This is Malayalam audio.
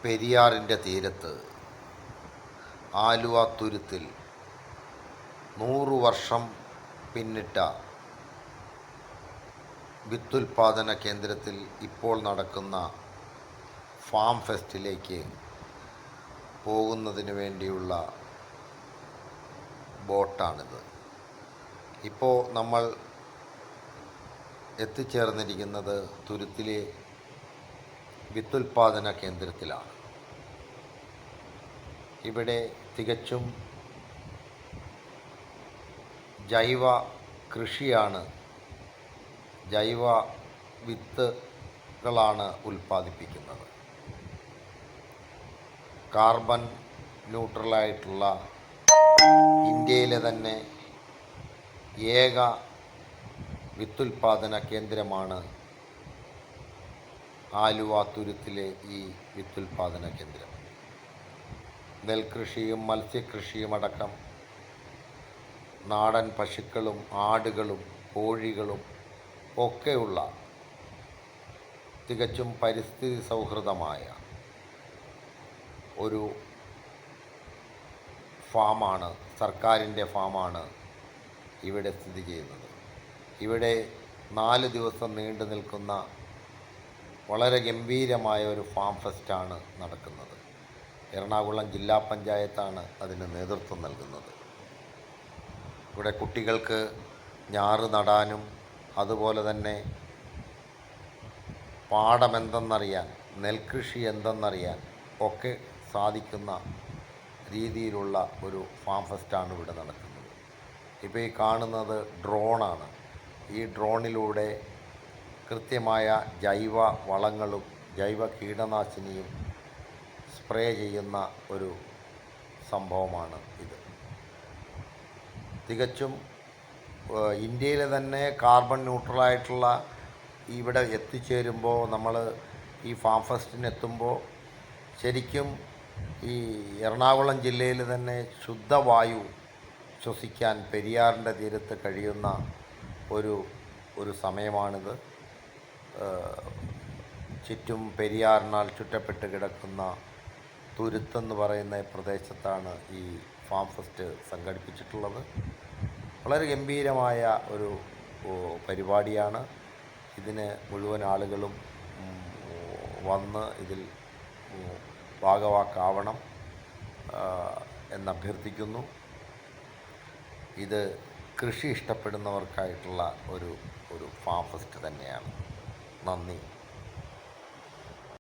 പെരിയാറിൻ്റെ തീരത്ത് ആലുവ തുരുത്തിൽ 100 വർഷം പിന്നിട്ട വിത്തുൽപാദന കേന്ദ്രത്തിൽ ഇപ്പോൾ നടക്കുന്ന ഫാം ഫെസ്റ്റിലേക്ക് പോകുന്നതിന് വേണ്ടിയുള്ള ബോട്ടാണിത്. ഇപ്പോൾ നമ്മൾ എത്തിച്ചേർന്നിരിക്കുന്നത് തുരുത്തിലെ വിത്തുൽപാദന കേന്ദ്രത്തിലാണ്. ഇവിടെ തികച്ചും ജൈവ കൃഷിയാണ്, ജൈവ വിത്തുകളാണ് ഉൽപ്പാദിപ്പിക്കുന്നത്. കാർബൺ ന്യൂട്രലായിട്ടുള്ള ഇന്ത്യയിലെ തന്നെ ഏക വിത്തുൽപാദന കേന്ദ്രമാണ് ആലുവ തുരുത്തിലെ ഈ വിത്തുൽപാദന കേന്ദ്രം. നെൽകൃഷിയും മത്സ്യകൃഷിയുമടക്കം നാടൻ പശുക്കളും ആടുകളും കോഴികളും ഒക്കെയുള്ള തികച്ചും പരിസ്ഥിതി സൗഹൃദമായ ഒരു ഫാമാണ്, സർക്കാരിൻ്റെ ഫാമാണ് ഇവിടെ സ്ഥിതി ചെയ്യുന്നത്. ഇവിടെ 4 ദിവസം നീണ്ടു നിൽക്കുന്ന വളരെ ഗംഭീരമായ ഒരു ഫാം ഫെസ്റ്റാണ് നടക്കുന്നത്. എറണാകുളം ജില്ലാ പഞ്ചായത്താണ് അതിന് നേതൃത്വം നൽകുന്നത്. ഇവിടെ കുട്ടികൾക്ക് ഞാറ് നടാനും അതുപോലെ തന്നെ പാടമെന്തെന്നറിയാൻ, നെൽകൃഷി എന്തെന്നറിയാൻ ഒക്കെ സാധിക്കുന്ന രീതിയിലുള്ള ഒരു ഫാം ഫെസ്റ്റാണ് ഇവിടെ നടക്കുന്നത്. ഇപ്പോൾ ഈ കാണുന്നത് ഡ്രോണാണ്. ഈ ഡ്രോണിലൂടെ കൃത്യമായ ജൈവ വളങ്ങളും ജൈവ കീടനാശിനിയും സ്പ്രേ ചെയ്യുന്ന ഒരു സംഭവമാണ് ഇത്. തികച്ചും ഇന്ത്യയിലെ തന്നെ കാർബൺ ന്യൂട്രലായിട്ടുള്ള ഇവിടെ എത്തിച്ചേരുമ്പോൾ, നമ്മൾ ഈ ഫാം ഫെസ്റ്റിനെത്തുമ്പോൾ ശരിക്കും ഈ എറണാകുളം ജില്ലയിൽ തന്നെ ശുദ്ധവായു ശ്വസിക്കാൻ പെരിയാറിൻ്റെ തീരത്ത് കഴിയുന്ന ഒരു സമയമാണിത്. ചുറ്റും പെരിയാറിനാൽ ചുറ്റപ്പെട്ട് കിടക്കുന്ന തുരുത്തെന്ന് പറയുന്ന പ്രദേശത്താണ് ഈ ഫാം ഫെസ്റ്റ് സംഘടിപ്പിച്ചിട്ടുള്ളത്. വളരെ ഗംഭീരമായ ഒരു പരിപാടിയാണ്. ഇതിന് മുഴുവൻ ആളുകളും വന്ന് ഇതിൽ ഭാഗവാക്കാവണം എന്നഭ്യർത്ഥിക്കുന്നു. ഇത് കൃഷി ഇഷ്ടപ്പെടുന്നവർക്കായിട്ടുള്ള ഒരു ഫാം ഫെസ്റ്റ് തന്നെയാണ്. നന്ദി.